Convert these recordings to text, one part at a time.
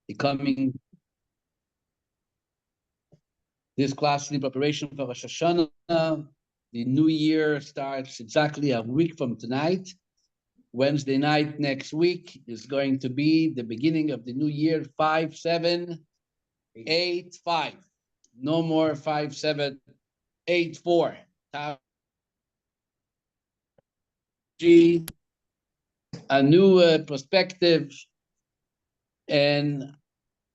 becoming this class in preparation for Rosh Hashanah. The new year starts exactly a week from tonight. Wednesday night next week is going to be the beginning of the new year, 5785. No more 5784. A new perspective, and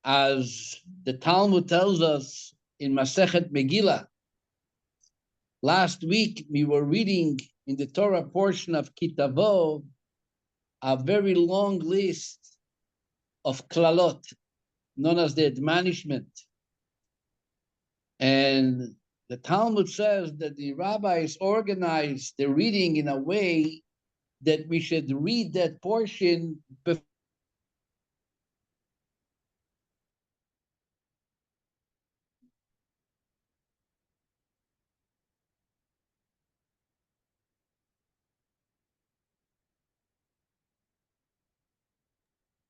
as the Talmud tells us in Masechet Megillah, last week we were reading in the Torah portion of Kitavo a very long list of klalot, known as the admonishment. And the Talmud says that the rabbis organized the reading in a way that we should read that portion before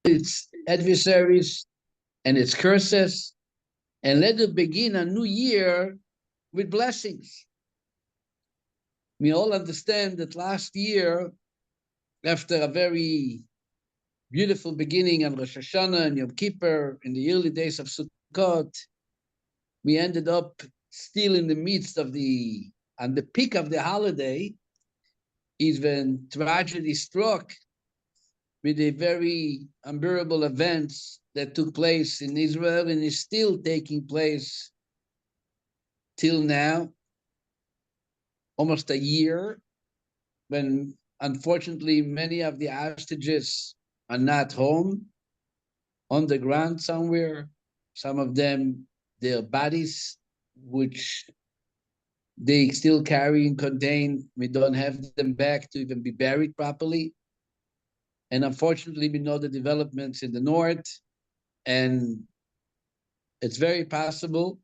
its adversaries and its curses, and let it begin a new year with blessings. We all understand that last year, after a very beautiful beginning on Rosh Hashanah and Yom Kippur, in the early days of Sukkot, we ended up still in the midst of on the peak of the holiday, is when tragedy struck with the very unbearable events that took place in Israel and is still taking place till now, almost a year, when unfortunately many of the hostages are not home, on the ground somewhere. Some of them, their bodies, which they still carry and contain, we don't have them back to even be buried properly. And unfortunately, we know the developments in the north, and it's very possible,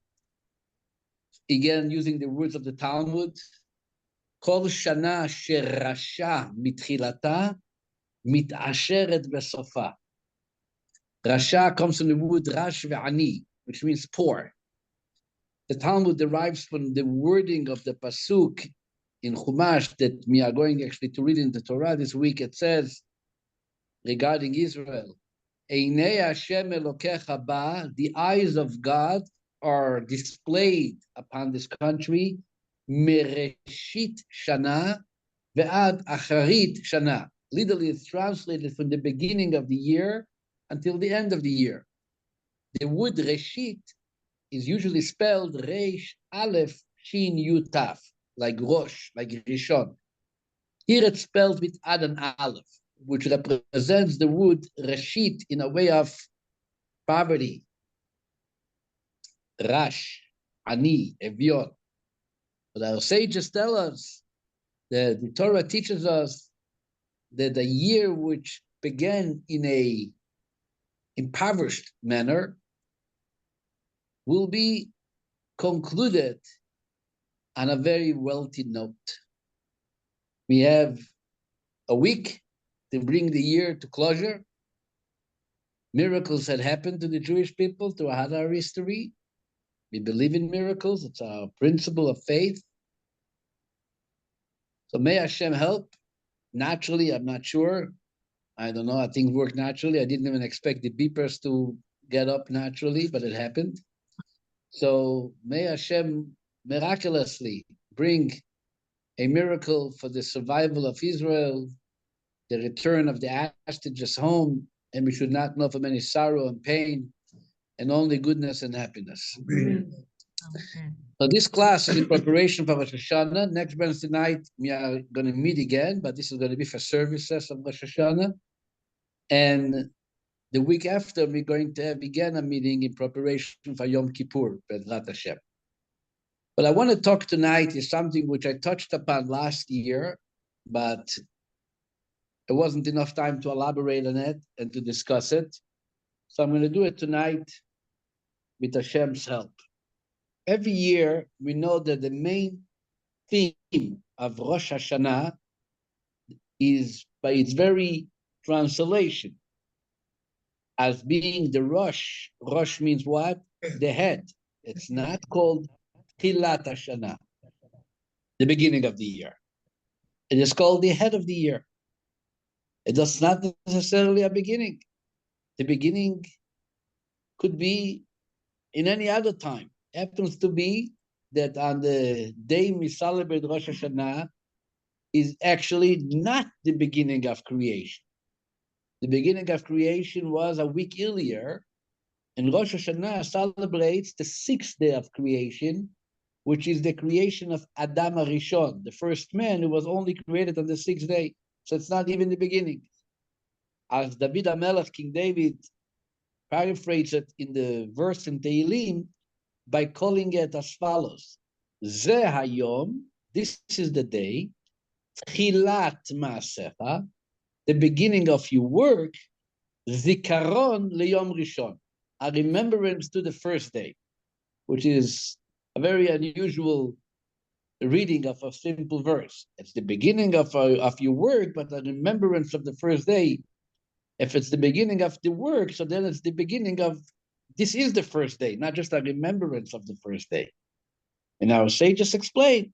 again, using the words of the Talmud, Kol shana sherasha mitchilata mitasheret besofa. Rasha comes from the word rash ve'ani, which means poor. The Talmud derives from the wording of the pasuk in Chumash that we are going actually to read in the Torah this week. It says regarding Israel, Einei Hashem Elokecha ba, the eyes of God are displayed upon this country, mereshit shana ve'ad acharit shana. Literally, it's translated from the beginning of the year until the end of the year. The word reshit is usually spelled reish aleph shin yud taf, like Rosh, like Rishon. Here it's spelled with ad and aleph, which represents the word reshit in a way of poverty. Rash, ani, evion. But our sages tell us that the Torah teaches us that the year which began in a impoverished manner will be concluded on a very wealthy note. We have a week to bring the year to closure. Miracles had happened to the Jewish people throughout our history. We believe in miracles. It's our principle of faith. So may Hashem help. Naturally, I'm not sure. I don't know how things work naturally. I didn't even expect the beepers to get up naturally, but it happened. So may Hashem miraculously bring a miracle for the survival of Israel, the return of the hostages home, and we should not know from any sorrow and pain, and only goodness and happiness. Amen. So this class is in preparation for Rosh Hashanah. Next Wednesday night, we are going to meet again, but this is going to be for services of Rosh Hashanah. And the week after, we're going to have again a meeting in preparation for Yom Kippur, Bezrat Hashem. But I want to talk tonight is something which I touched upon last year, but there wasn't enough time to elaborate on it and to discuss it. So I'm going to do it tonight with Hashem's help. Every year, we know that the main theme of Rosh Hashanah is, by its very translation, as being the Rosh. Rosh means what? The head. It's not called Tilat Ha-Shana, the beginning of the year. It is called the head of the year. It does not necessarily a beginning. The beginning could be in any other time. Happens to be that on the day we celebrate Rosh Hashanah is actually not the beginning of creation. The beginning of creation was a week earlier, and Rosh Hashanah celebrates the sixth day of creation, which is the creation of Adam HaRishon, the first man who was only created on the sixth day. So it's not even the beginning. As David HaMelech, King David, paraphrased it in the verse in Tehillim by calling it as follows: Ze hayom, this is the day, Tchilat Maasecha, the beginning of your work, Zikaron leyom Rishon, a remembrance to the first day, which is a very unusual reading of a simple verse. It's the beginning of your work, but a remembrance of the first day. If it's the beginning of the work, so then it's the beginning of, this is the first day, not just a remembrance of the first day. And our sages explain,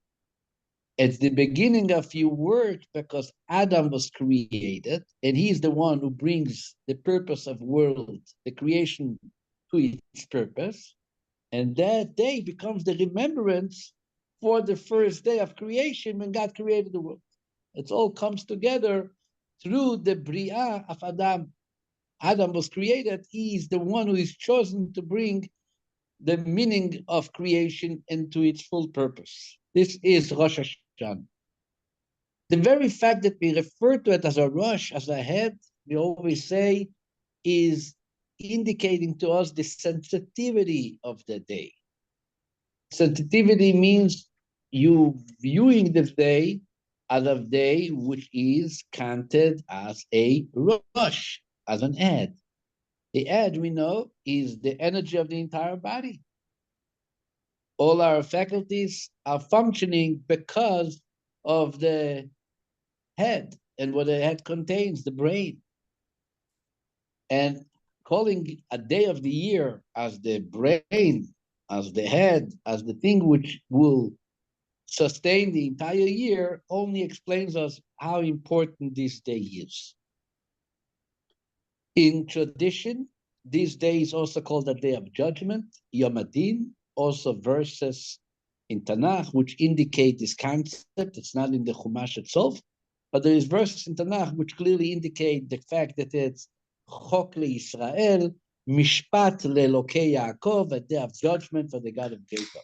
it's the beginning of your work because Adam was created, and he's the one who brings the purpose of world, the creation, to its purpose. And that day becomes the remembrance for the first day of creation when God created the world. It all comes together through the Bria of Adam. Adam was created. He is the one who is chosen to bring the meaning of creation into its full purpose. This is Rosh Hashanah. The very fact that we refer to it as a Rosh, as a head, we always say, is indicating to us the sensitivity of the day. Sensitivity means you viewing the day as a day which is counted as a Rosh, as an ad. The ad, we know, is the energy of the entire body. All our faculties are functioning because of the head and what the head contains, the brain. And calling a day of the year as the brain, as the head, as the thing which will sustain the entire year only explains us how important this day is. In tradition, this day is also called the Day of Judgment, Yom Adin, also verses in Tanakh which indicate this concept. It's not in the Chumash itself, but there is verses in Tanakh which clearly indicate the fact that it's Chok leIsrael, Mishpat leElokei Yaakov, a day of judgment for the God of Jacob.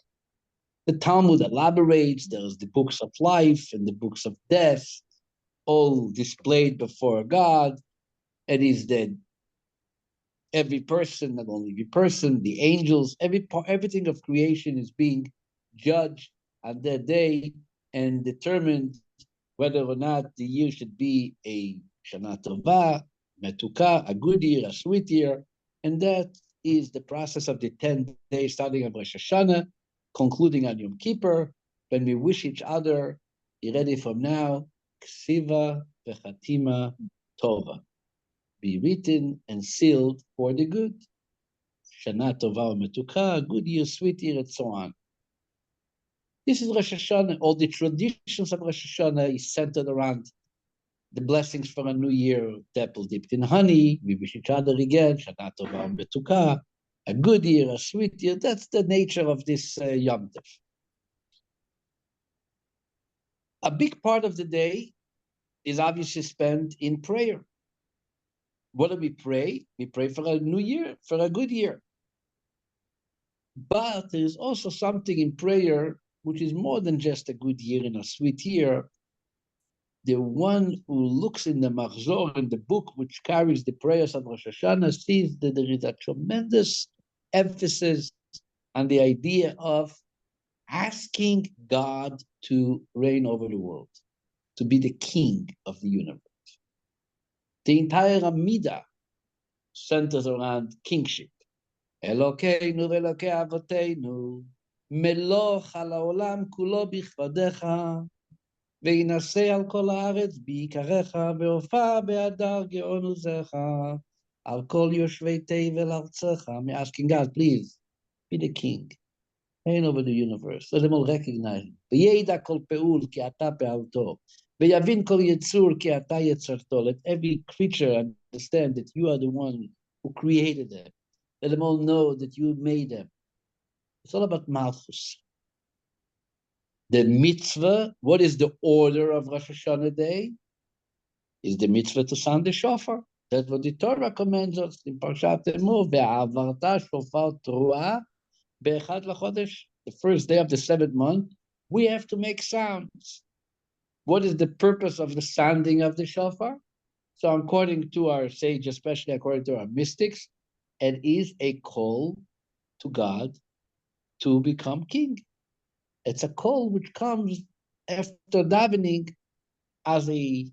The Talmud elaborates, there's the books of life and the books of death, all displayed before God. It is that every person, not only the person, the angels, everything of creation is being judged on that day and determined whether or not the year should be a Shana Tova, Metuka, a good year, a sweet year. And that is the process of the 10 days starting on Rosh Hashanah, concluding on Yom Kippur, when we wish each other, be ready from now, Ksiva v'chatima tova, be written and sealed for the good. Shana tova u'metuka, good year, sweet year, and so on. This is Rosh Hashanah. All the traditions of Rosh Hashanah is centered around the blessings for a new year, apple dipped in honey. We wish each other again, Shana tova u'metuka, a good year, a sweet year. That's the nature of this Yom Tov. A big part of the day is obviously spent in prayer. What do we pray? We pray for a new year, for a good year. But there is also something in prayer which is more than just a good year and a sweet year. The one who looks in the Machzor, in the book which carries the prayers of Rosh Hashanah, sees that there is a tremendous emphasis on the idea of asking God to reign over the world, to be the king of the universe. The entire Amidah centers around kingship. Elokeinu ve'elokei avoteinu, meloch al ha'olam kulo bichvadecha, ve'inaseh al kol haaretz bi'ikarecha, ve'ofa be'adar ge'on uzecha, I'll call you I'm asking God, please, be the king. Reign over the universe. Let them all recognize him. Let every creature understand that you are the one who created them. Let them all know that you made them. It's all about Malchus. The mitzvah, what is the order of Rosh Hashanah Day? Is the mitzvah to sound the shofar. That's what the Torah commands us in Parsha Temur. Ve'avarta shofar teruah be'echad lachodesh. The first day of the 7th month, we have to make sounds. What is the purpose of the sounding of the shofar? So according to our sage, especially according to our mystics, it is a call to God to become king. It's a call which comes after davening as a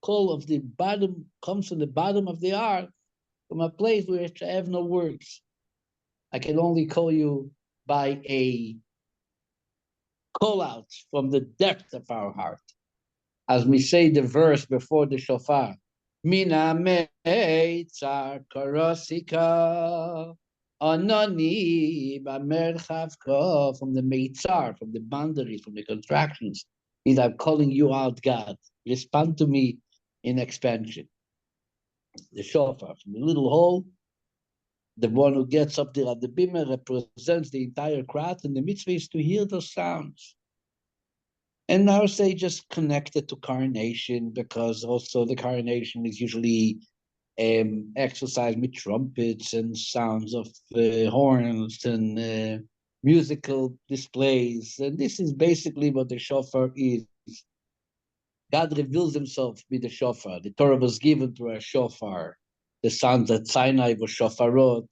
call of the bottom, comes from the bottom of the heart, from a place where I have no words. I can only call you by a call out from the depth of our heart. As we say the verse before the shofar, Mina meitzar karosika, Anoni b'merchavka, from the meitzar, from the boundaries, from the contractions. Is I'm calling you out, God. Respond to me in expansion. The shofar, from the little hole, the one who gets up there at the bimah represents the entire crowd, and the mitzvah is to hear those sounds. And our sages connected to coronation, because also the coronation is usually exercised with trumpets and sounds of horns and musical displays. And this is basically what the shofar is. God reveals himself with the shofar. The Torah was given through a shofar. The sounds at Sinai were shofarot.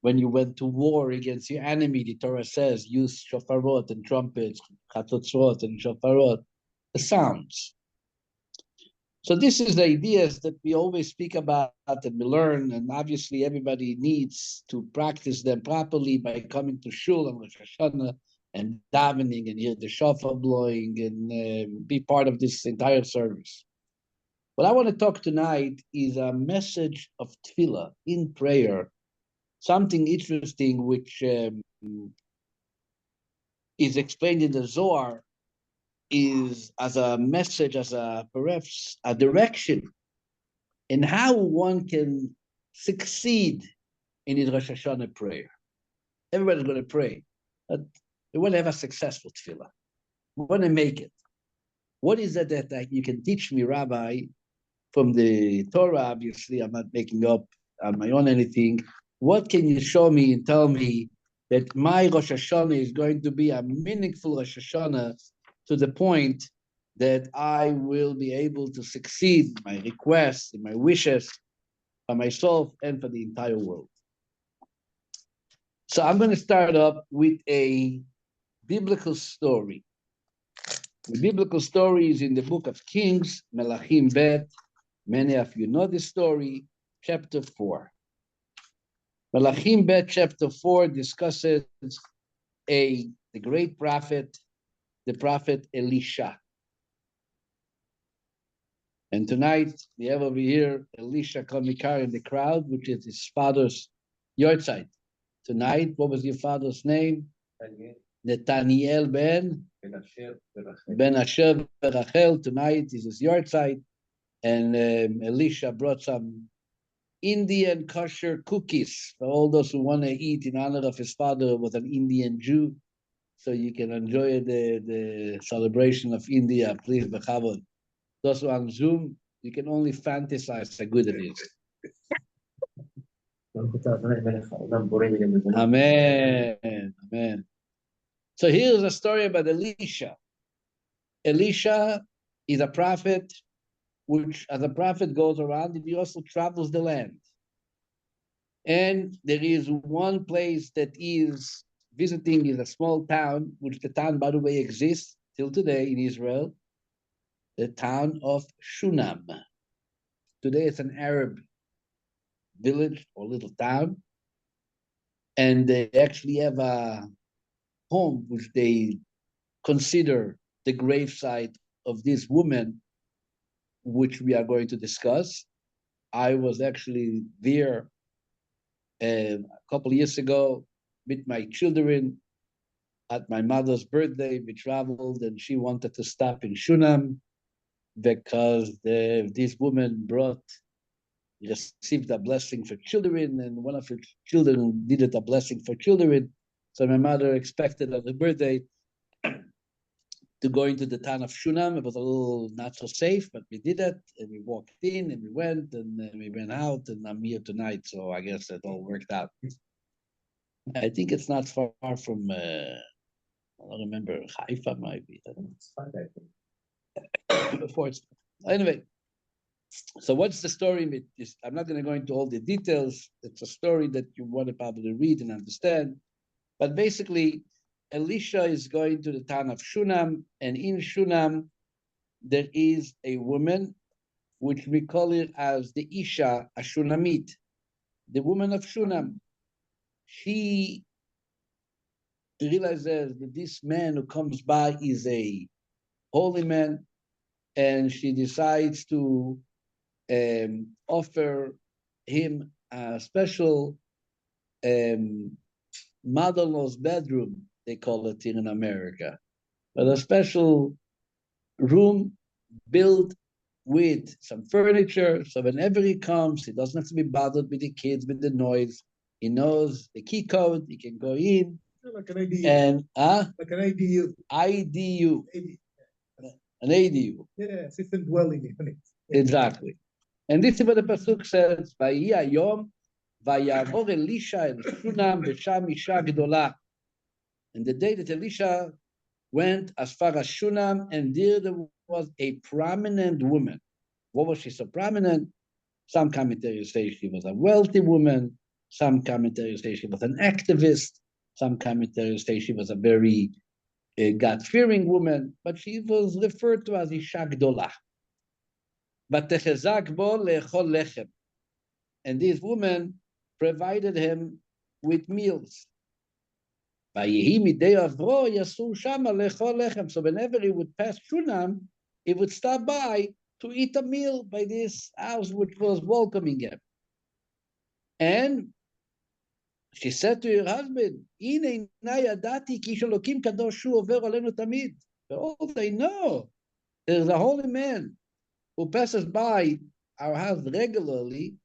When you went to war against your enemy, the Torah says, use shofarot and trumpets, chatzotzot and shofarot, the sounds. So this is the ideas that we always speak about and we learn, and obviously everybody needs to practice them properly by coming to shul and Rosh Hashanah and davening and hear the shofar blowing and be part of this entire service. What I want to talk tonight is a message of tefillah in prayer, something interesting which is explained in the Zohar, is as a message, as a perhaps a direction in how one can succeed in his Rosh Hashanah prayer. Everybody's going to pray, but they want to have a successful tefillah. We want to make it. What is it that you can teach me, Rabbi, from the Torah? Obviously, I'm not making up on my own anything. What can you show me and tell me that my Rosh Hashanah is going to be a meaningful Rosh Hashanah to the point that I will be able to succeed in my requests, in my wishes, for myself and for the entire world? So I'm going to start up with a biblical story. The biblical story is in the book of Kings, Melachim Bet. Many of you know this story, chapter 4. Melachim Bet, chapter 4, discusses the great prophet, the prophet Elisha. And tonight, we have over here Elisha Komikar in the crowd, which is his father's yahrzeit. Tonight, what was your father's name? Nathaniel ben Asher Rachel. Tonight is his yahrzeit. And Elisha brought some Indian kosher cookies for all those who want to eat in honor of his father, who was an Indian Jew. So you can enjoy the celebration of India, please, bechavod. Those who are on Zoom, you can only fantasize how good it is. Amen. Amen. So here's a story about Elisha. Elisha is a prophet, which as a prophet goes around, he also travels the land. And there is one place that is visiting, is a small town, which the town, by the way, exists till today in Israel, the town of Shunam. Today it's an Arab village or little town. And they actually have a home which they consider the gravesite of this woman, which we are going to discuss. I was actually there a couple of years ago with my children at my mother's birthday. We traveled, and she wanted to stop in Shunam because this woman received a blessing for children, and one of her children needed a blessing for children. So my mother expected on her birthday to go into the town of Shunam. It was a little not so safe, but we did it, and we walked in, and we went, and we went out, and I'm here tonight, so I guess it all worked out. I think it's not far from, I don't remember, Haifa maybe. It's fine, I think. Before it's, anyway, so what's the story with this? I'm not going to go into all the details. It's a story that you want to probably read and understand. But basically, Elisha is going to the town of Shunam, and in Shunam, there is a woman, which we call it as the Isha, a Shunamit, the woman of Shunam. She realizes that this man who comes by is a holy man, and she decides to offer him a special mother-in-law's bedroom, they call it here in America, but a special room built with some furniture, so whenever he comes, he doesn't have to be bothered with the kids, with the noise. He knows the key code, he can go in. Like an ADU. And like an ADU. IDU. An ADU. Yeah, assistant dwelling unit. Exactly. And this is what the Pasuk says, Vayi Hayom, Vayavor Elisha el Shunam B'Sham Isha Gdola. And the day that Elisha went as far as Shunam, and there was a prominent woman. What was she so prominent? Some commentators say she was a wealthy woman. Some commentators say she was an activist. Some commentators say she was a very God-fearing woman, but she was referred to as Isha Gdola. But Techezak bo le'echol lechem. And this woman provided him with meals. So whenever he would pass Shunam, he would stop by to eat a meal by this house which was welcoming him. And she said to her husband, all they know, there's a holy man who passes by our house regularly.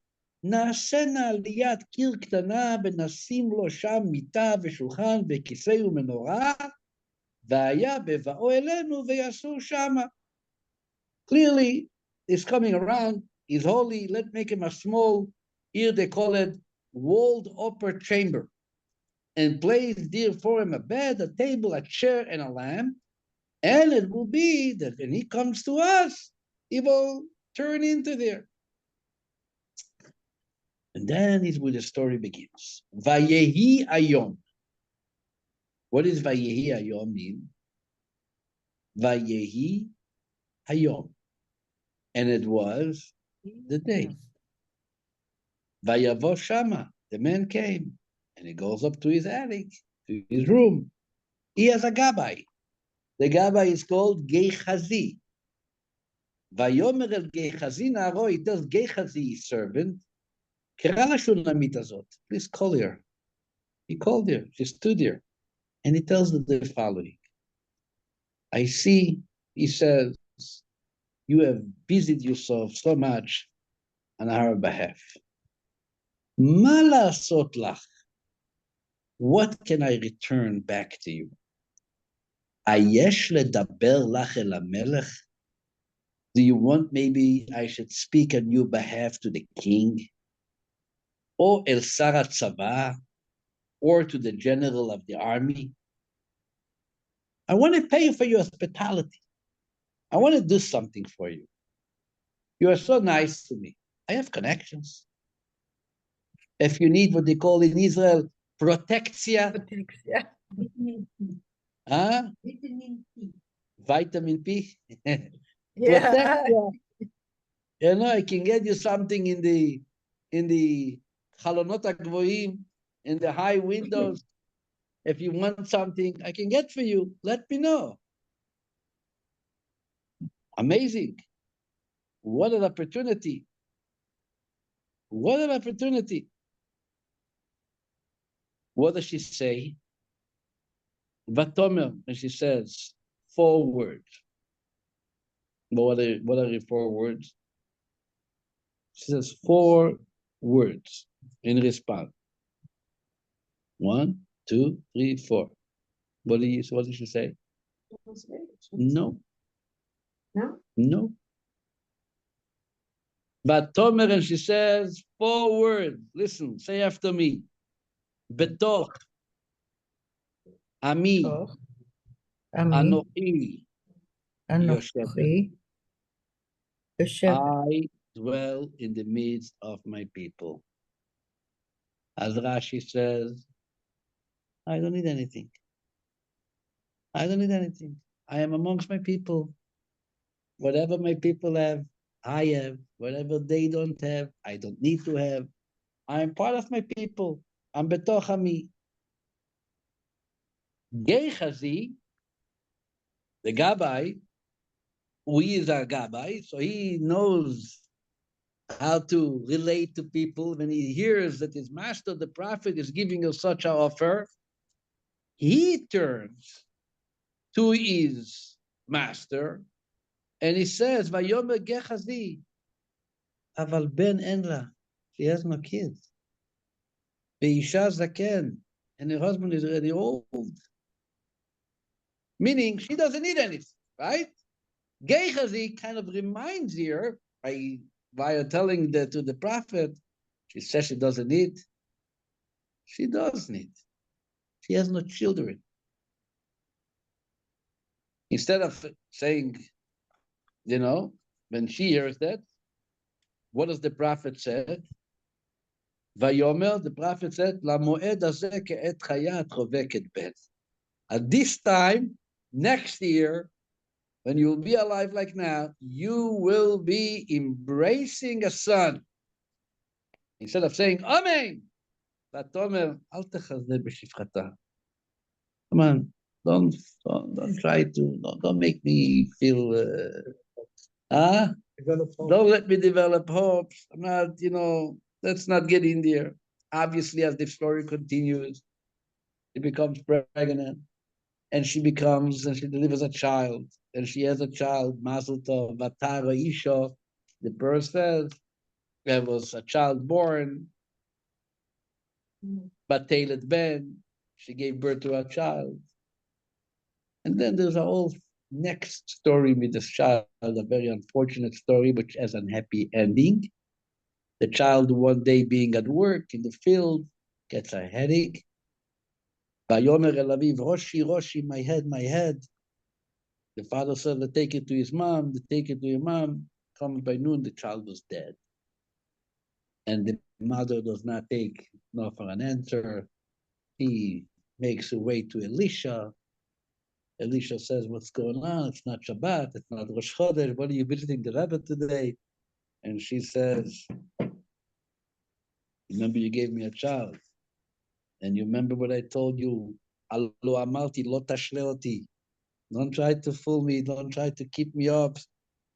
נעשנה ליד קיר קטנה ונשים לו שם מיטה ושולחן וכיסא ומנורה, והיה בבואו אלינו ויעשו שמה. Clearly, he's coming around, he's holy, let's make him a small, here they call it walled upper chamber, and place there for him a bed, a table, a chair, and a lamp, and it will be that when he comes to us, he will turn into there. And then is where the story begins. Vayehi Ayom. What does Vayehi Ayom mean? Vayehi Ayom. And it was the day. Vayavo Shama. The man came. And he goes up to his attic, to his room. He has a gabbai. The gabbai is called Gehazi. Vayomer el Gehazi Naro. He tells Gehazi, his servant, please call her. He called her. She stood there. And he tells her the following. I see, he says, you have busied yourself so much on our behalf. Mala sotlach. What can I return back to you? Ayesh ledaber lach el hamelech. Do you want maybe I should speak on your behalf to the king? Or el sarat tzava? Or to the general of the army? I want to pay you for your hospitality. I want to do something for you. You are so nice to me. I have connections. If you need what they call in Israel, protectia. Huh? Vitamin P. Yeah. You know, I can get you something in the Chalonot HaGvoim, in the high windows. If you want something, I can get for you. Let me know. Amazing. What an opportunity. What an opportunity. What does she say? Vatomer, and she says 4 words. What are the 4 words? She says 4 words in response. 1, 2, 3, 4. What did she say? No. No? No. Vatomer, and she says 4 words. Listen, say after me. Betoch. Ami. Anochi. Anochi. I dwell in the midst of my people. As Rashi says, I don't need anything. I don't need anything. I am amongst my people. Whatever my people have, I have. Whatever they don't have, I don't need to have. I am part of my people. I'm betoch ami. Gehazi, the Gabbai, who is a Gabbai, so he knows how to relate to people. When he hears that his master, the prophet, is giving us such an offer, he turns to his master and he says, Vayomer Gehazi, Aval ben enla. She has no kids. Veisha zaken, and her husband is already old. Meaning she doesn't need anything, right? Gehazi kind of reminds her by telling that to the prophet, she says she doesn't need. She does need. She has no children. Instead of saying, when she hears that, what does the prophet say? Vayomer, the prophet said, "Lamoed hazeh ke'et chayat choveket bet." At this time, next year, when you will be alive like now, you will be embracing a son. Instead of saying, Amen, Vatomer, al techazeh b'shifchata. Come on, don't try to, don't make me feel, don't let me develop hopes. I'm not, let's not get in there. Obviously, as the story continues, she becomes pregnant, and she delivers a child, and she has a child, Mazel Tov, Vatara Isha. The verse says there was a child born, Batelet Ben. She gave birth to a child. And then there's a whole next story with this child, a very unfortunate story, which has an happy ending. The child one day being at work in the field gets a headache. Vayomer el aviv, Roshi, Roshi, my head, my head. The father said, let's take it to his mom. They take it to your mom. Comes by noon, the child was dead. And the mother does not take no for an answer. He makes her way to Elisha. Elisha says, what's going on? It's not Shabbat. It's not Rosh Chodesh. What are you visiting the Rebbe today? And she says, remember you gave me a child. And you remember what I told you? Alo amarti lo tashleoti. Don't try to fool me. Don't try to keep me up.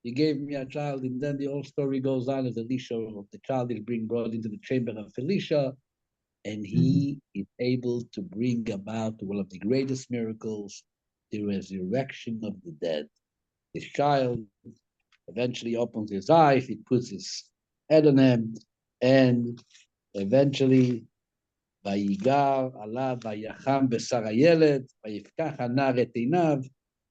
You gave me a child. And then the whole story goes on as Elisha, the child is being brought into the chamber of Elisha. And he is able to bring about one of the greatest miracles, the resurrection of the dead. This child eventually opens his eyes, he puts his head on him, and eventually, Vayigar alav vayacham b'sar hayeled, vayifkach hanar et einav.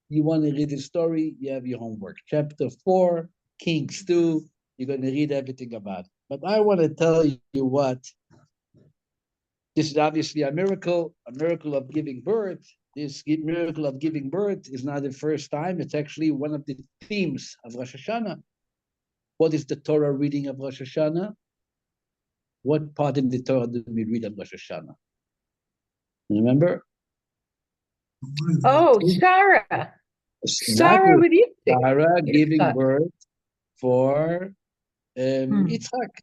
You want to read the story, you have your homework. Chapter 4, Kings 2, you're going to read everything about it. But I want to tell you what. This is obviously a miracle of giving birth. This miracle of giving birth is not the first time. It's actually one of the themes of Rosh Hashanah. What is the Torah reading of Rosh Hashanah? What part in the Torah do we read of Rosh Hashanah? Remember? Oh, Sarah. Sarah with Yitzchak. Sarah giving birth for Yitzchak.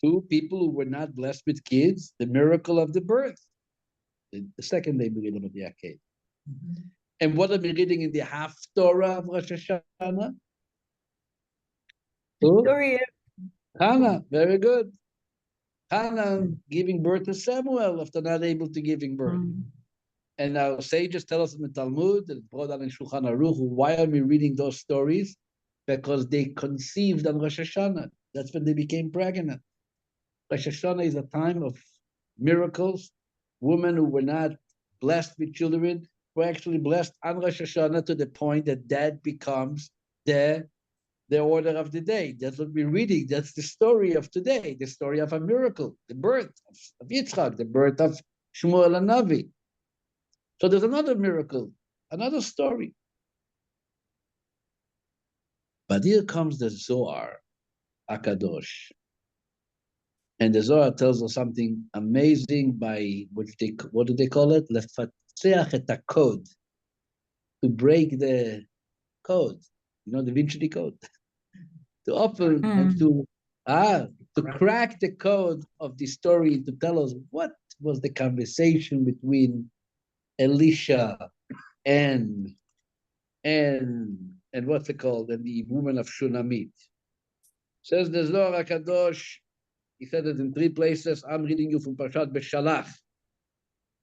Two people who were not blessed with kids, the miracle of the birth. The second day we read about the Aked. And what are we reading in the Haftorah of Rosh Hashanah? The story of Hannah, very good. Hannah giving birth to Samuel after not able to giving birth. And our sages tell us in the Talmud, and brought down in Shulchan Aruch, why are we reading those stories? Because they conceived on Rosh Hashanah. That's when they became pregnant. Rosh Hashanah is a time of miracles. Women who were not blessed with children were actually blessed on Rosh Hashanah to the point that becomes the order of the day. That's what we're reading. That's the story of today, the story of a miracle, the birth of Yitzchak, the birth of Shmuel and Navi. So there's another miracle, another story. But here comes the Zohar, Akadosh. And the Zohar tells us something amazing by, what do they call it? Lefatzeach et code, to break the code, the Vinci Code, to open and to crack the code of the story, to tell us what was the conversation between Elisha and what's it called, and the woman of Shunamit. Says the Zohar HaKadosh, he said it in 3 places. I'm reading you from Parshat Beshalach.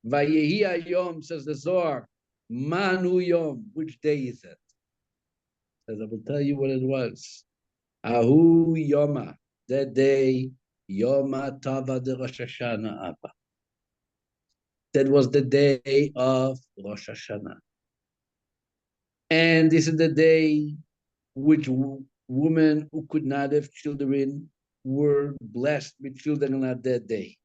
Vayehi Hayom, says the Zohar, Manu Yom, which day is it? Says, I will tell you what it was. Ahu Yoma, that day, Yoma Tava de Rosh Hashanah Abba. That was the day of Rosh Hashanah. And this is the day which women who could not have children were blessed with children on that day.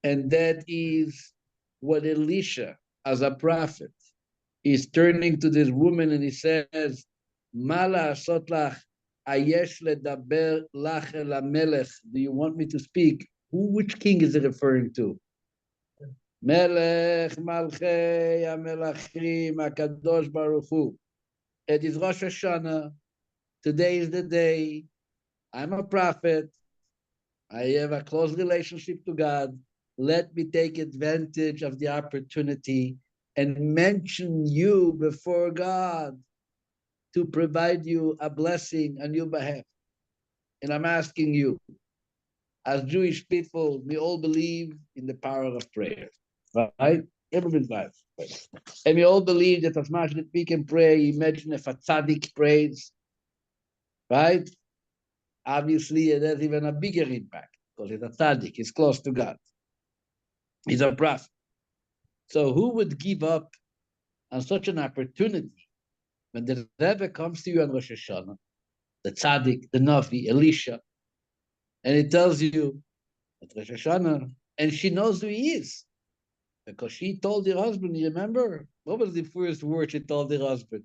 And that is what Elisha, as a prophet, is turning to this woman and he says, Mala sotlach ayesh ledaber lach el hamelech. Do you want me to speak? Which king is it referring to? Melech malchei hamelachim HaKadosh Baruch Hu. It is Rosh Hashanah. Today is the day. I'm a prophet. I have a close relationship to God. Let me take advantage of the opportunity and mention you before God to provide you a blessing on your behalf. And I'm asking you, as Jewish people, we all believe in the power of prayer, right? Everybody's life. And we all believe that as much that we can pray, imagine if a tzaddik prays, right? Obviously, it has even a bigger impact because it's a tzaddik, he's close to God. He's a prophet. So who would give up on such an opportunity when the Rebbe comes to you on Rosh Hashanah, the tzaddik, the Navi, Elisha, and he tells you at Rosh Hashanah, and she knows who he is because she told her husband, you remember? What was the first word she told her husband?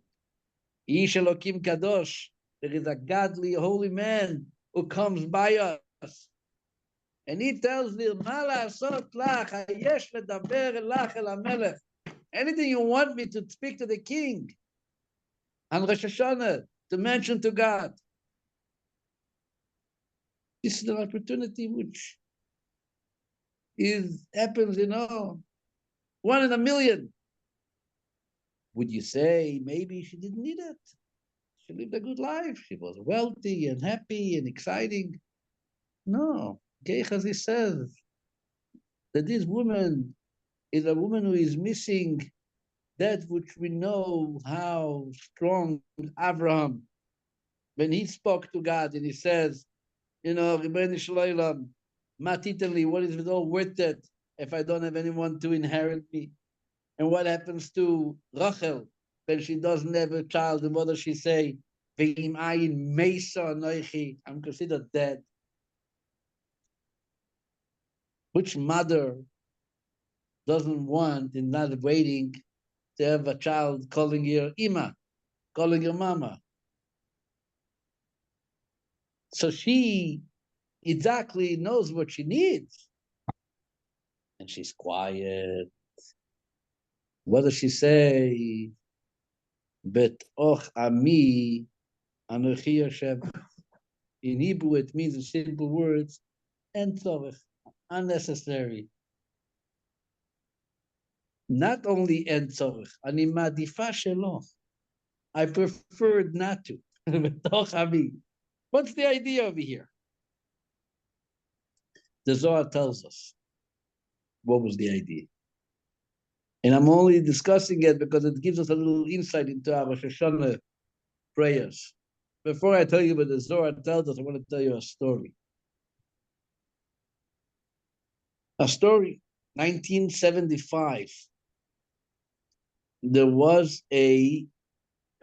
Ish Elokim Kadosh. There is a godly, holy man who comes by us. And he tells me, anything you want me to speak to the king on Rosh Hashanah, to mention to God. This is an opportunity which happens, 1 in a million. Would you say maybe she didn't need it? She lived a good life. She was wealthy and happy and exciting. No. Gehazi says that this woman is a woman who is missing that which we know how strong Abraham, when he spoke to God and he says, Rebbeinu Shloilam, Matitali, what is it all worth it if I don't have anyone to inherit me? And what happens to Rachel when she doesn't have a child? And what does she say? Ve'im ayin meisa anoichi, I'm considered dead. Which mother doesn't want and not waiting to have a child calling your ima, calling your mama? So she exactly knows what she needs. And she's quiet. What does she say? Bet och ami anochi Hashem. In Hebrew, it means in simple words, en tzorech, unnecessary. Not only en tzorech, ani madifa shelo. I preferred not to. Bet och ami. What's the idea over here? The Zohar tells us what was the idea. And I'm only discussing it because it gives us a little insight into our Ha-Shana prayers. Before I tell you what the Zohar tells us, I want to tell you a story. A story, 1975. There was a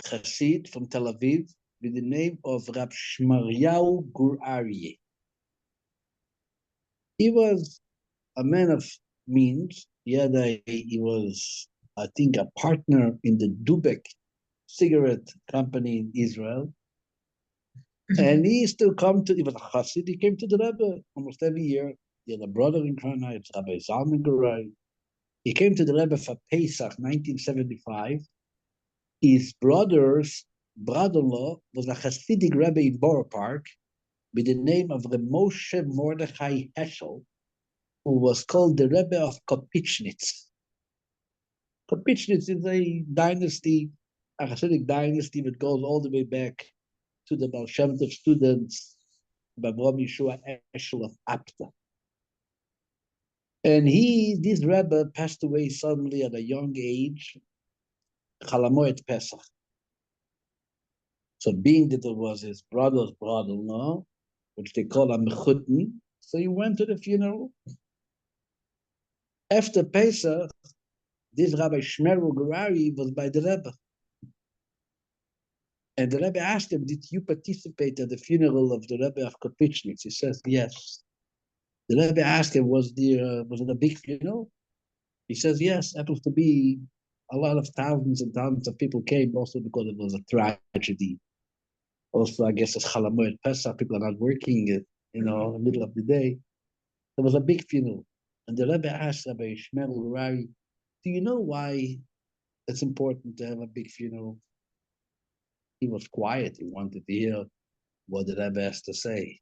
Chassid from Tel Aviv with the name of Rab Shmaryahu Gur Aryeh. He was a man of means. He was, I think, a partner in the Dubek cigarette company in Israel. And he used to come to, he was a Chassid, he came to the Rebbe almost every year. He had a brother in Kranai, it's Rabbi Zalman Gurai. He came to the Rebbe for Pesach, 1975. His brother's brother-in-law was a Hasidic Rebbe in Borough Park with the name of the Moshe Mordechai Heschel, who was called the Rebbe of Kopichnitz. Kopichnitz is a dynasty, a Hasidic dynasty that goes all the way back to the Baal Shem Tov students, Babram Yeshua Heschel of Apta. And this Rebbe passed away suddenly at a young age, Chalamoed Pesach. So being that it was his brother's brother-in-law, which they call a mechutni, so he went to the funeral. After Pesach, this Rabbi Shmerul Gurari was by the Rebbe. And the Rebbe asked him, did you participate at the funeral of the Rebbe of Kopichnitz? He says, yes. The Rebbe asked him, was it a big funeral? He says, yes, happens to be a lot of thousands and thousands of people came also because it was a tragedy. Also, I guess it's Chalamoed Pesach, people are not working, in the middle of the day. There was a big funeral. And the Rebbe asked Rabbi Shmerul Gurari, do you know why it's important to have a big funeral? He was quiet. He wanted to hear what the Rebbe has to say.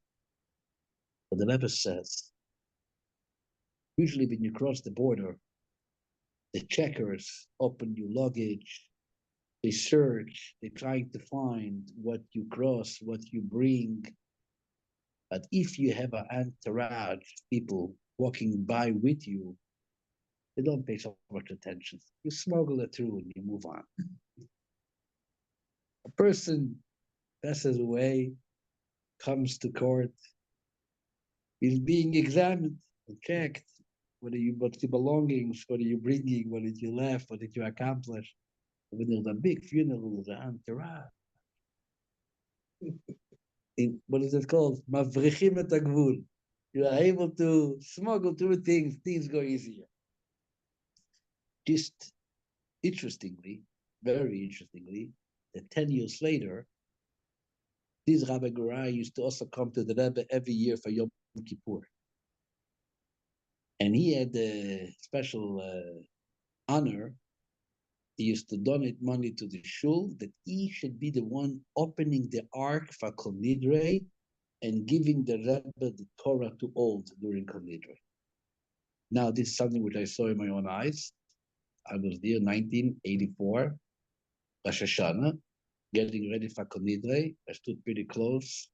But the Rebbe says, usually when you cross the border, the checkers open your luggage, they search, they're trying to find what you cross, what you bring. But if you have an entourage, people walking by with you, they don't pay so much attention. You smuggle it through and you move on. A person passes away, comes to court, is being examined and checked. What's your belongings, what are you bringing, what did you left, what did you accomplish? When there's a big funeral, there's an entourage. What is it called? Mavrichim et hagvul. You are able to smuggle through things go easier. Just interestingly, very interestingly, that 10 years later, this Rabbi Gurai used to also come to the Rebbe every year for Yom Kippur. And he had a special honor. He used to donate money to the shul that he should be the one opening the ark for Kol Nidrei and giving the Rebbe the Torah to old during Kol Nidrei. Now, this is something which I saw in my own eyes. I was there in 1984, Rosh Hashanah, getting ready for Kol Nidrei. I stood pretty close.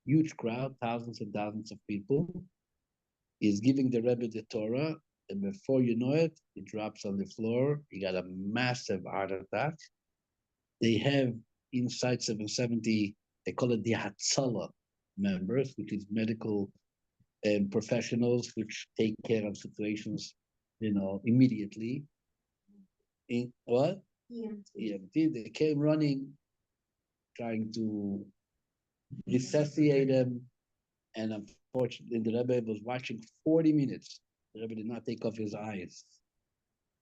Huge crowd, thousands and thousands of people. He's giving the Rebbe the Torah, and before you know it, he drops on the floor. He got a massive heart attack. They have inside 770, they call it the Hatzalah members, which is medical professionals which take care of situations, immediately. In what? EMT. They came running, trying to resuscitate him, and unfortunately, the Rebbe was watching 40 minutes. The Rebbe did not take off his eyes,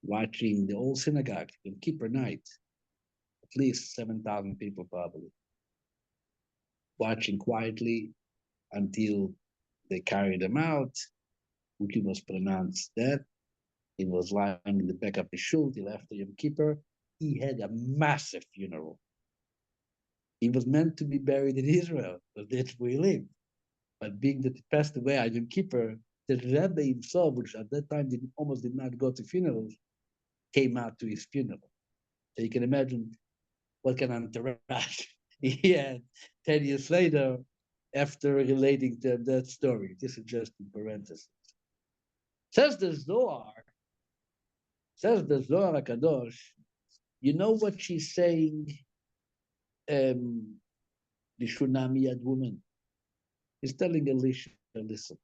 watching the old synagogue in Kippur night, at least 7,000 people probably, watching quietly until they carried him out. He was pronounced dead. He was lying in the back of the shul till after Yom Kippur. He had a massive funeral. He was meant to be buried in Israel, because that's where he lived. But being that he passed away at Yom Kippur, the Rebbe himself, which at that time almost did not go to funerals, came out to his funeral. So you can imagine what kind of entourage Yeah, 10 years later, after relating to that story. This is just in parentheses. Says the Zohar HaKadosh, you know what she's saying, the Shunamiyad woman? He's telling Elisha, listen,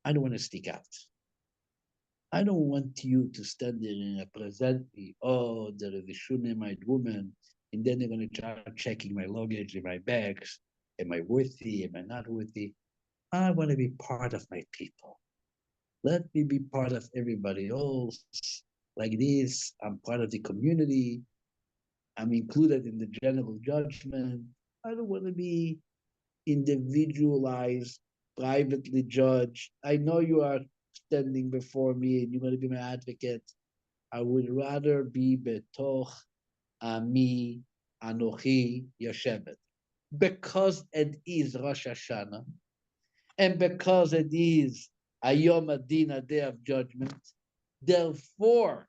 I don't want to stick out. I don't want you to stand there and present me, oh, there is a Shunammite woman, and then they're going to start checking my luggage and my bags. Am I worthy? Am I not worthy? I want to be part of my people. Let me be part of everybody else. Like this, I'm part of the community. I'm included in the general judgment. I don't want to be individualized, privately judged. I know you are standing before me and you're going to be my advocate. I would rather be betoch ami anochi yoshevet. Because it is Rosh Hashanah, and because it is a Yom Adin, a day of judgment, therefore,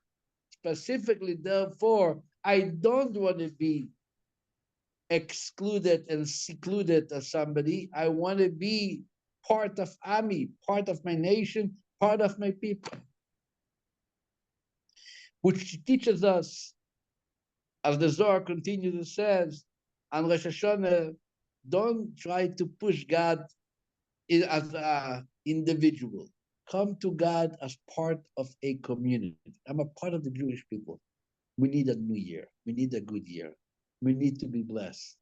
specifically therefore, I don't want to be excluded and secluded as somebody. I want to be part of Ami, part of my nation, part of my people. Which teaches us, as the Zohar continues and says, on Rosh Hashanah, don't try to push God as an individual. Come to God as part of a community. I'm a part of the Jewish people. We need a new year. We need a good year. We need to be blessed.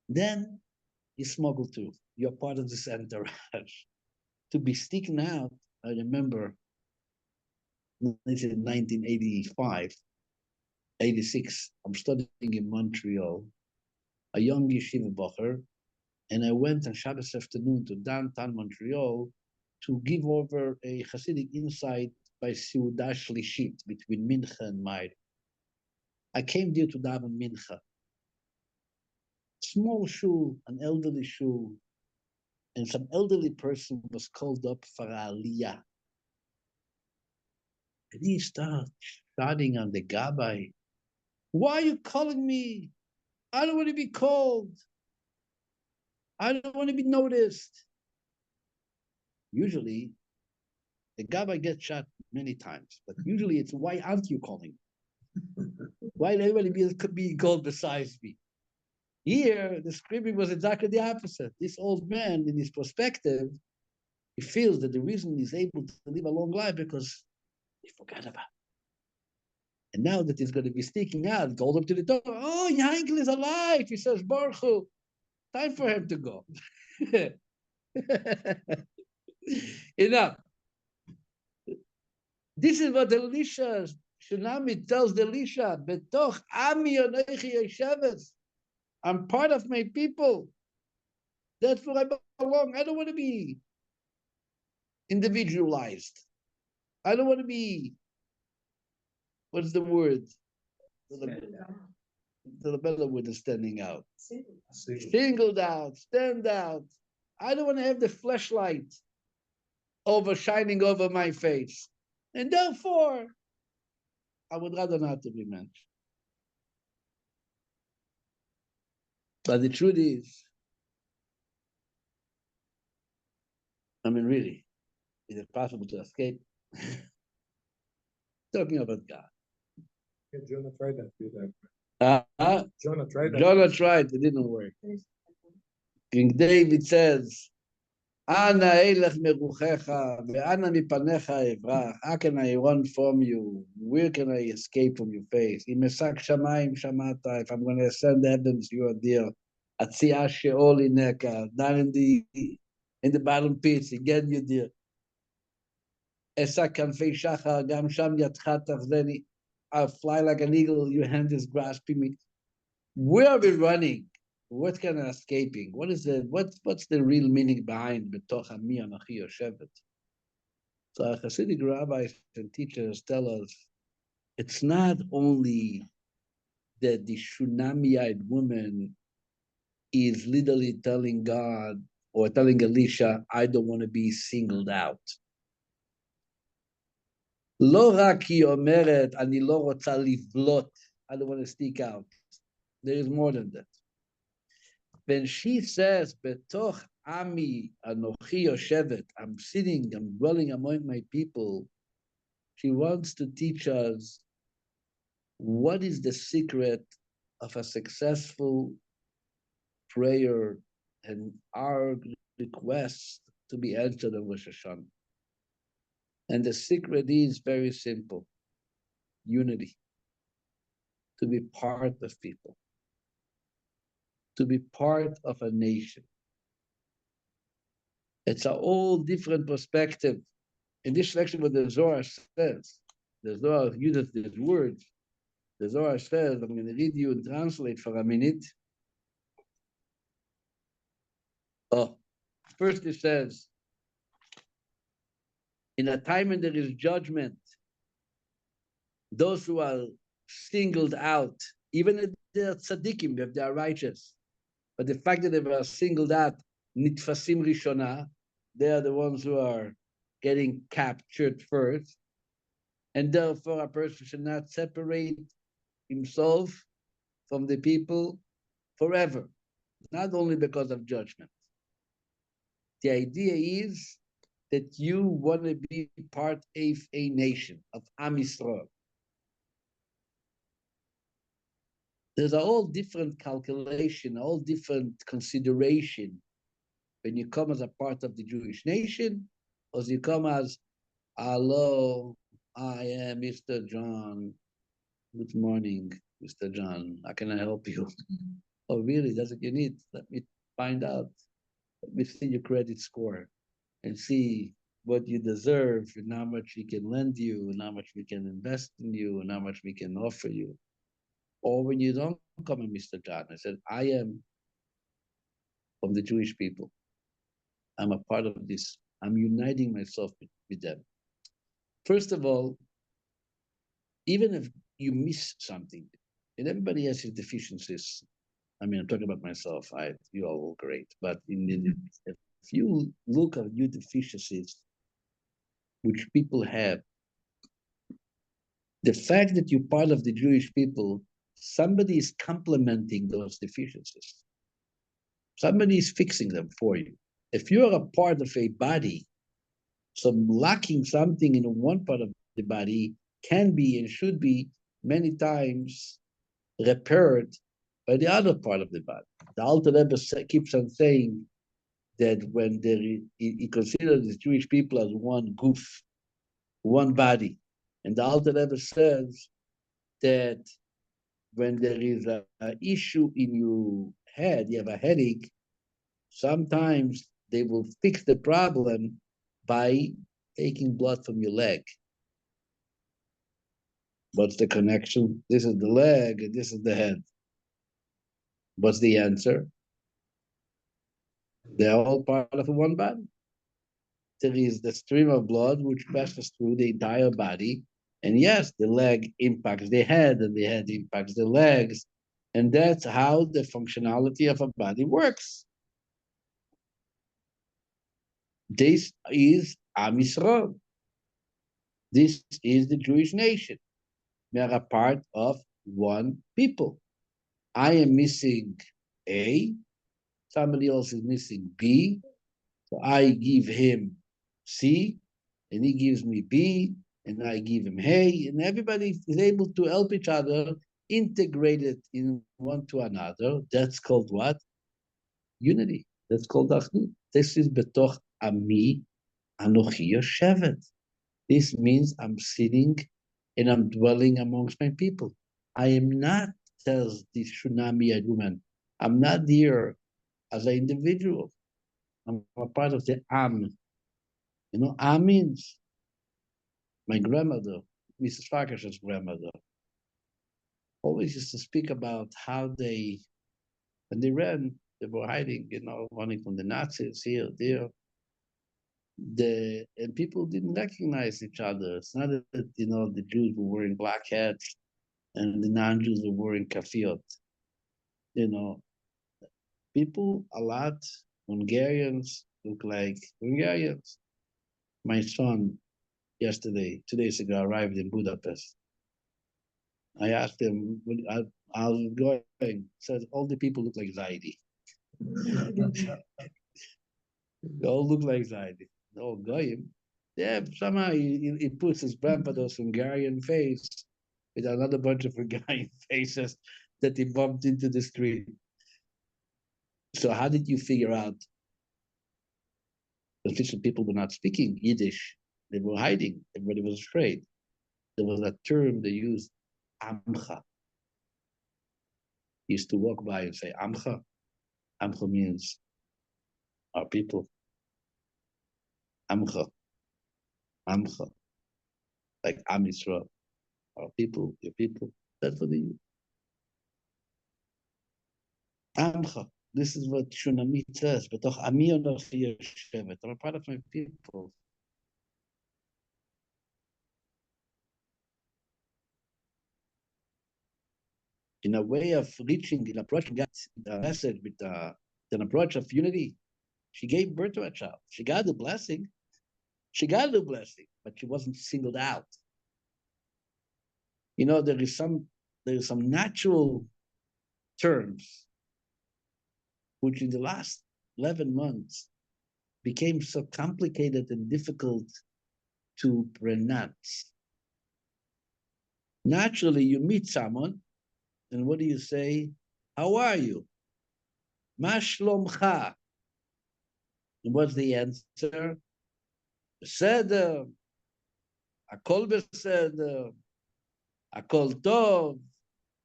Then you smuggle through. You're part of this entourage. To be sticking out, I remember this is 1985, 86. I'm studying in Montreal, a young yeshiva bacher, and I went on Shabbos afternoon to downtown Montreal to give over a Hasidic insight by Seudah Shlishit between Mincha and Maariv. I came there to daven Mincha. Small shul, an elderly shul, and some elderly person was called up for Aliyah. And he started shouting on the Gabbai, why are you calling me? I don't want to be called. I don't want to be noticed. Usually, the Gabbai gets shot many times, but usually it's, why aren't you calling? Why everybody be called besides me? Here, the screaming was exactly the opposite. This old man, in his perspective, he feels that the reason he's able to live a long life because he forgot about it. And now that he's going to be sticking out, called him to the door. Oh, Yankel is alive. He says, Baruch Hu. Time for him to go. Enough. This is what Elisha Shunami tells Elisha, Betoch Ami Yonechi Yesheves. I'm part of my people. That's where I belong. I don't want to be individualized. I don't want to be, what's the word? The better word is standing out. Singled out, stand out. I don't want to have the flashlight shining over my face. And therefore, I would rather not to be mentioned. But the truth is, I mean, really, is it possible to escape? Talking about God. Yeah, Jonah tried that. Jonah tried, it didn't work. King David says, Ana elech meruchecha, ve'ana mipanecha evrach. How can I run from you? Where can I escape from your face? Im esak shamayim shamata. If I'm going to ascend the heavens, you are there. Atzia sheol ineka. Down in the bottom pits, again you're there. Esak kanfei shachar, gam sham yatcha tavzeni. I'll fly like an eagle, your hand is grasping me. Where are we running? What kind of escaping? What's the real meaning behind betoch ami anochi yoshevet? So our Hasidic rabbis and teachers tell us it's not only that the Shunamite woman is literally telling God or telling Elisha, I don't want to be singled out. לא רק היא אומרת, אני לא רוצה לבלוט, I don't want to stick out. There is more than that. When she says, Betoch Ami Anochi Yoshevet, I'm sitting, I'm dwelling among my people, she wants to teach us what is the secret of a successful prayer and our request to be answered on Rosh Hashanah. And the secret is very simple: unity, to be part of people, to be part of a nation. It's a all different perspective. In this section, what the Zohar says, the Zohar uses these words. The Zohar says, I'm going to read you and translate for a minute. Oh, first it says, in a time when there is judgment, those who are singled out, even if they're tzaddikim, if they are righteous, but the fact that they were singled out, nitfasim rishona, they are the ones who are getting captured first. And therefore, a person should not separate himself from the people forever, not only because of judgment. The idea is that you want to be part of a nation, of Am Yisrael. There's a whole different calculation, a whole different consideration when you come as a part of the Jewish nation, or you come as, hello, I am Mr. John. Good morning, Mr. John. How can I help you? Oh, really? That's what you need? Let me find out. Let me see your credit score and see what you deserve and how much we can lend you and how much we can invest in you and how much we can offer you. Or when you don't come in, Mr. John, I said, I am from the Jewish people. I'm a part of this. I'm uniting myself with them. First of all, even if you miss something, and everybody has his deficiencies. I mean, I'm talking about myself. You all great, but if you look at your deficiencies, which people have, the fact that you're part of the Jewish people, somebody is complementing those deficiencies. Somebody is fixing them for you. If you're a part of a body, so lacking something in one part of the body can be and should be many times repaired by the other part of the body. The Alter Rebbe keeps on saying that when he considers the Jewish people as one goof, one body, and the Alter Rebbe says that when there is an issue in your head, you have a headache, sometimes they will fix the problem by taking blood from your leg. What's the connection? This is the leg and this is the head. What's the answer? They're all part of one body. There is the stream of blood which passes through the entire body. And yes, the leg impacts the head and the head impacts the legs. And that's how the functionality of a body works. This is Am Yisrael. This is the Jewish nation. We are a part of one people. I am missing A, somebody else is missing B, so I give him C, and he gives me B, and I give him A, and everybody is able to help each other, integrated in one to another. That's called what? Unity. That's called Achdut. This is Betoch Ami Anochi Yoshevet. This means I'm sitting and I'm dwelling amongst my people. I am not, says this Shunami woman, I'm not here as an individual. I'm a part of the Am. You know, Am means my grandmother, Mrs. Farkash's grandmother, always used to speak about how when they ran, they were hiding, running from the Nazis here, there. And people didn't recognize each other. It's not that, the Jews were wearing black hats and the non-Jews were wearing kafiyot. People, a lot, Hungarians look like Hungarians. My son 2 days ago, arrived in Budapest. I asked him, how's it going? He says, all the people look like Zaidi. They all look like Zaidi. Oh, Goyim. Yeah, somehow he puts his grandfather's Hungarian face with another bunch of Hungarian faces that he bumped into the street. So how did you figure out that Christian people were not speaking Yiddish? They were hiding. Everybody was afraid. There was a term they used, Amcha. He used to walk by and say, Amcha. Amcha means our people. Amcha. Amcha. Like Am Yisrael. Our people, your people. That's what they use. Amcha. This is what Shunamit says. Betoch Ami Anochi Yoshevet. I'm a part of my people. In a way of reaching, in approaching God's message with an approach of unity, she gave birth to a child. She got the blessing. She got the blessing, but she wasn't singled out. You know, there is some natural terms which in the last 11 months became so complicated and difficult to pronounce. Naturally, you meet someone, and what do you say? How are you? Ma shlomcha. And what's the answer? Beseder, akol beseder, akol tov,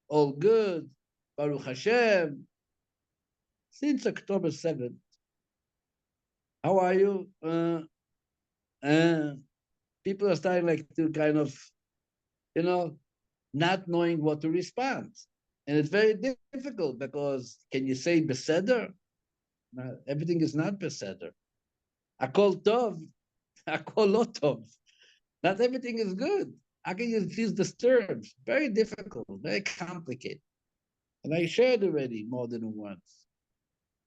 all good, Baruch Hashem. Since October 7th, how are you? People are starting like to kind of, not knowing what to respond. And it's very difficult because can you say beseder? Everything is not beseder. Akol tov, akol lo tov. Not everything is good. How can you use the terms? Very difficult, very complicated. And I shared already more than once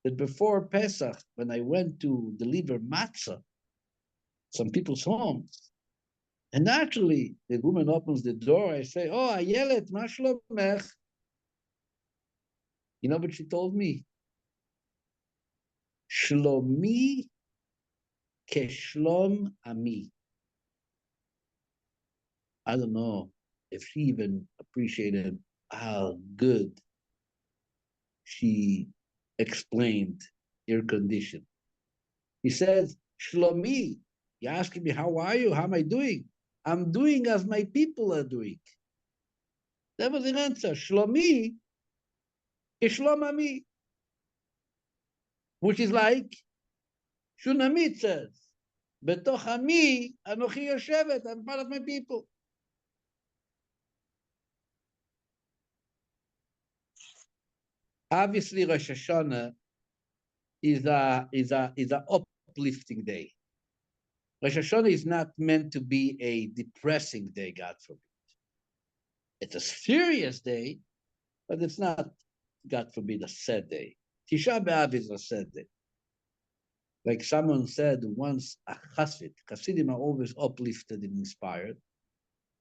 that before Pesach, when I went to deliver matzah, some people's homes, and naturally the woman opens the door, I say, oh, Ayelet, ma shlomech. You know what she told me? Shlomi keshlom ami. I don't know if she even appreciated how good she explained her condition. He says, Shlomi, you're asking me, how are you? How am I doing? I'm doing as my people are doing. That was the answer. Shlomi, Kishlom Ami, which is like Shunamit says, Betoch Ami, Anochi Yoshevet, I'm part of my people. Obviously, Rosh Hashanah is a uplifting day. Rosh Hashanah is not meant to be a depressing day, God forbid. It's a serious day, but it's not, God forbid, a sad day. Tisha B'Av is a sad day. Like someone said once, a chassid. Chassidim are always uplifted and inspired.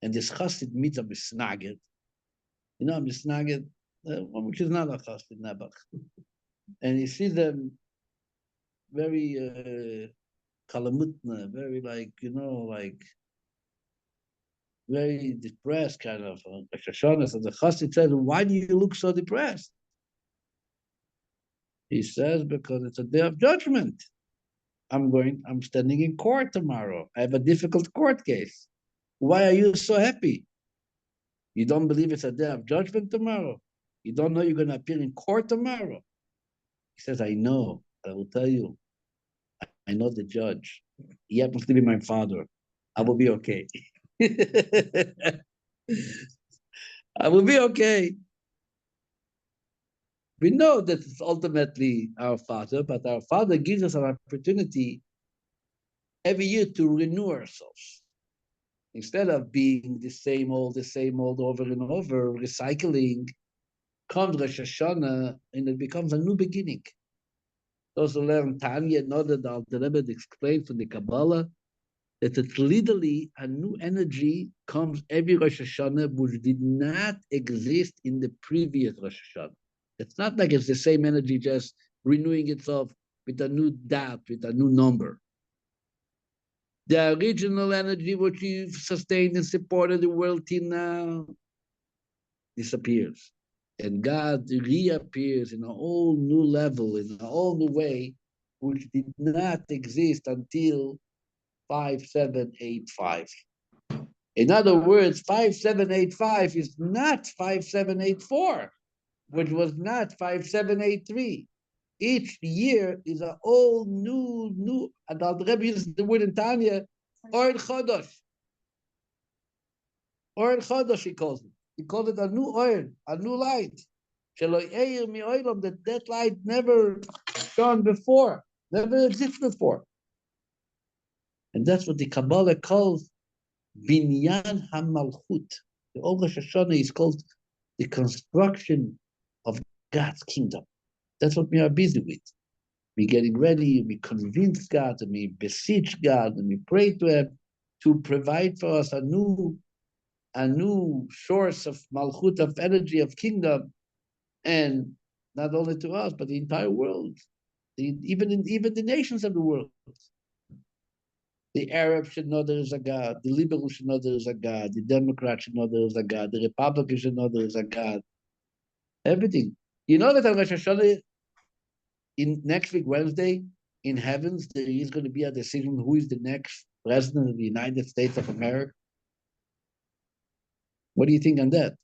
And this chassid meets a misnaged. You know, a misnaged, which is not a chassid, Nebuch. And you see them very kalamutna, very like very depressed kind of. Shoshana, so the chassid says, why do you look so depressed? He says, because it's a day of judgment. I'm standing in court tomorrow. I have a difficult court case. Why are you so happy? You don't believe it's a day of judgment tomorrow? You don't know you're going to appear in court tomorrow? He says, I know. I will tell you. I know the judge. He happens to be my father. I will be okay. I will be okay. We know that it's ultimately our father, but our father gives us an opportunity every year to renew ourselves. Instead of being the same old over and over, recycling, comes Rosh Hashanah and it becomes a new beginning. Those who learn Tanya know that the Rebbe explained from the Kabbalah that it's literally a new energy comes every Rosh Hashanah, which did not exist in the previous Rosh Hashanah. It's not like it's the same energy just renewing itself with a new dot, with a new number. The original energy which you've sustained and supported the world till now disappears. And God reappears in a whole new level, in a whole new way, which did not exist until 5785. In other words, 5785 is not 5784, which was not 5783. Each year is a whole new, and the Rebbe uses the word in Tanya, Or Chodosh. Or Chodosh, he calls it. He called it a new oil, a new light. That light never shone before, never existed before. And that's what the Kabbalah calls Binyan HaMalchut. The Old Rosh Hashanah is called the construction of God's kingdom. That's what we are busy with. We're getting ready, we convince God, and we beseech God, and we pray to Him to provide for us a new source of Malchut, of energy, of kingdom, and not only to us, but the entire world, even the nations of the world. The Arabs should know there is a God. The liberals should know there is a God. The Democrats should know there is a God. The Republicans should know there is a God. Everything. You know that on Rosh Hashanah, in next week, Wednesday, in heavens, there is going to be a decision who is the next president of the United States of America. What do you think on that?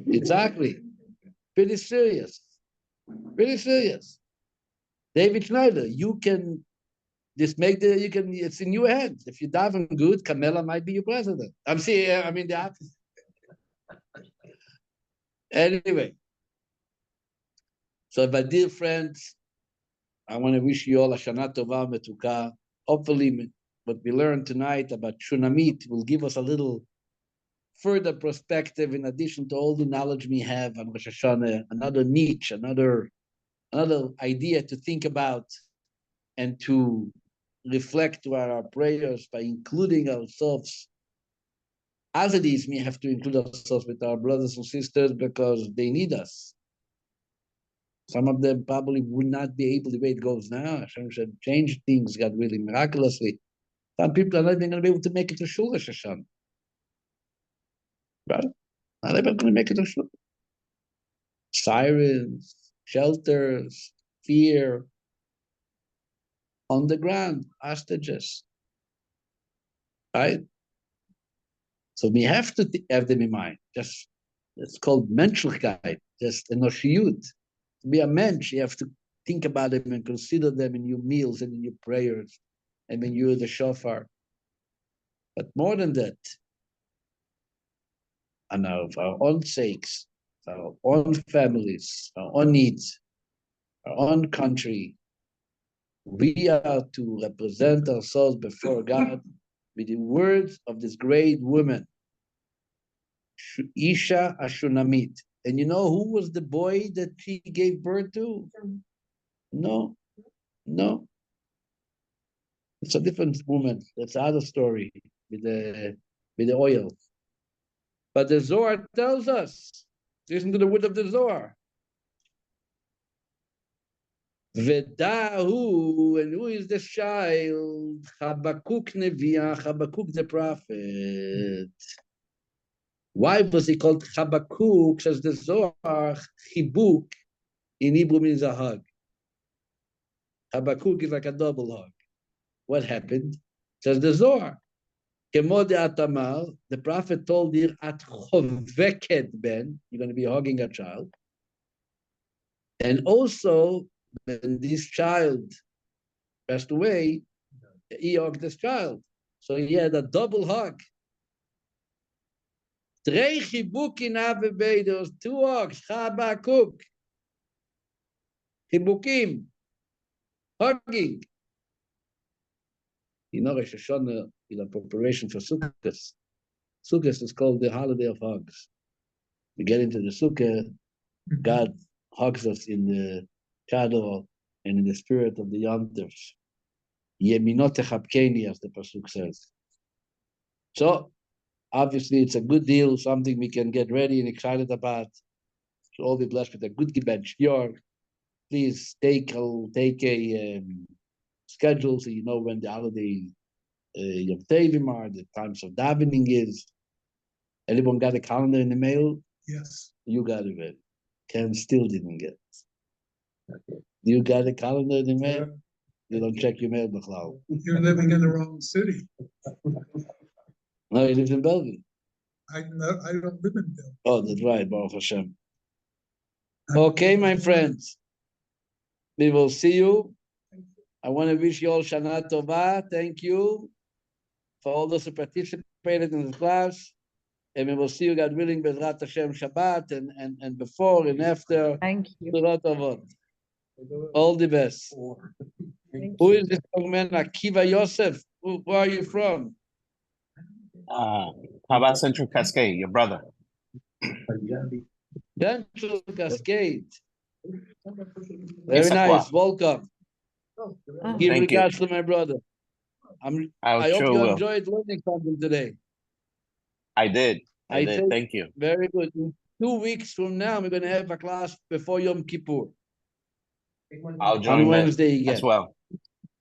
Exactly. Pretty serious. Pretty serious. David Schneider, you can it's in your hands. If you daven good, Kamala might be your president. The opposite. Anyway, so my dear friends, I want to wish you all a Shana Tova Metuka. Hopefully, what we learned tonight about Shunamit will give us a little further perspective in addition to all the knowledge we have on Rosh Hashanah, another niche, another idea to think about and to reflect to our prayers by including ourselves. As it is, we have to include ourselves with our brothers and sisters because they need us. Some of them probably would not be able the way it goes now. Hashem should change things, God really miraculously. Some people are not even going to be able to make it to Shul Rosh Hashanah. Right? Not even going to make it to Shul. Sirens, shelters, fear, on the ground, hostages. Right? So we have to have them in mind. Just, it's called menschlichkeit, just enoshiyut. To be a mensch, you have to think about them and consider them in your meals and in your prayers and when you're the shofar. But more than that, and of our own sakes, our own families, our own needs, our own country, we are to represent ourselves before God with the words of this great woman, Isha Ashunamit. And you know who was the boy that she gave birth to? No. It's a different woman. That's another story with the oil. But the Zohar tells us, listen to the word of the Zohar. Vedahu, and who is the child? Habakkuk Neviah, Habakkuk the prophet. Why was he called Habakkuk? Says the Zohar, Chibuk in Hebrew means a hug. Habakkuk is like a double hug. What happened? Says the Zohar. The prophet told her, At choveket ben, you're going to be hugging a child. And also, when this child passed away, he hugged this child. So he had a double hug. There was two hugs, Chabakuk, Chibukim, hugging. You know, Rosh Hashanah is a preparation for Sukkot. Sukkot is called the holiday of hugs. We get into the Sukkah, God hugs us in the shadow and in the spirit of the Yom Tov. Yeminot techapkeni, as the pasuk says. So obviously, it's a good deal, something we can get ready and excited about. Should all be blessed with a good Gebet York. Please take a schedule so you know when the holiday Yom Tovim are, the times of davening is. Anyone got a calendar in the mail? Yes. You got it, man. Ken still didn't get it. You got a calendar in the mail? You don't check your mail, B'chlal. You're living in the wrong city. No, he lives in Bellevue. I don't live in Bill. Oh, that's right, Baruch Hashem. Okay, my friends. We will see you. I want to wish you all Shana Tova. Thank you for all those who participated in the class. And we will see you, God willing, Bezrat Hashem Shabbat and before and after. Thank you. Surah Tovot. All the best. Who is this young man? Akiva Yosef. Where are you from? How about Central Cascade, your brother? Central Cascade. Very Yes, nice. Akwa. Welcome. Give Thank you. regards to my brother. I hope sure you will. enjoyed learning something today. I did. I think- Thank you. Very good. In 2 weeks from now, we're going to have a class before Yom Kippur. I'll On join in Wednesday as again. well.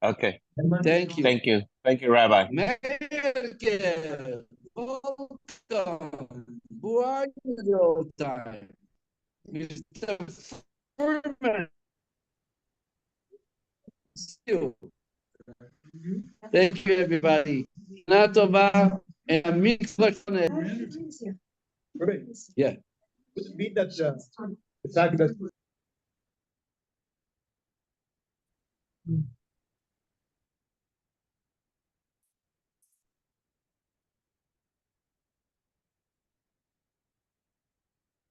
Okay. Thank you. Thank you. Thank you, Rabbi. Merkel, welcome. Who are you the whole time? Mr. Furman. You. Thank you, everybody. Shana Tova and Amit Flexonet. Yeah. Meet that, the fact that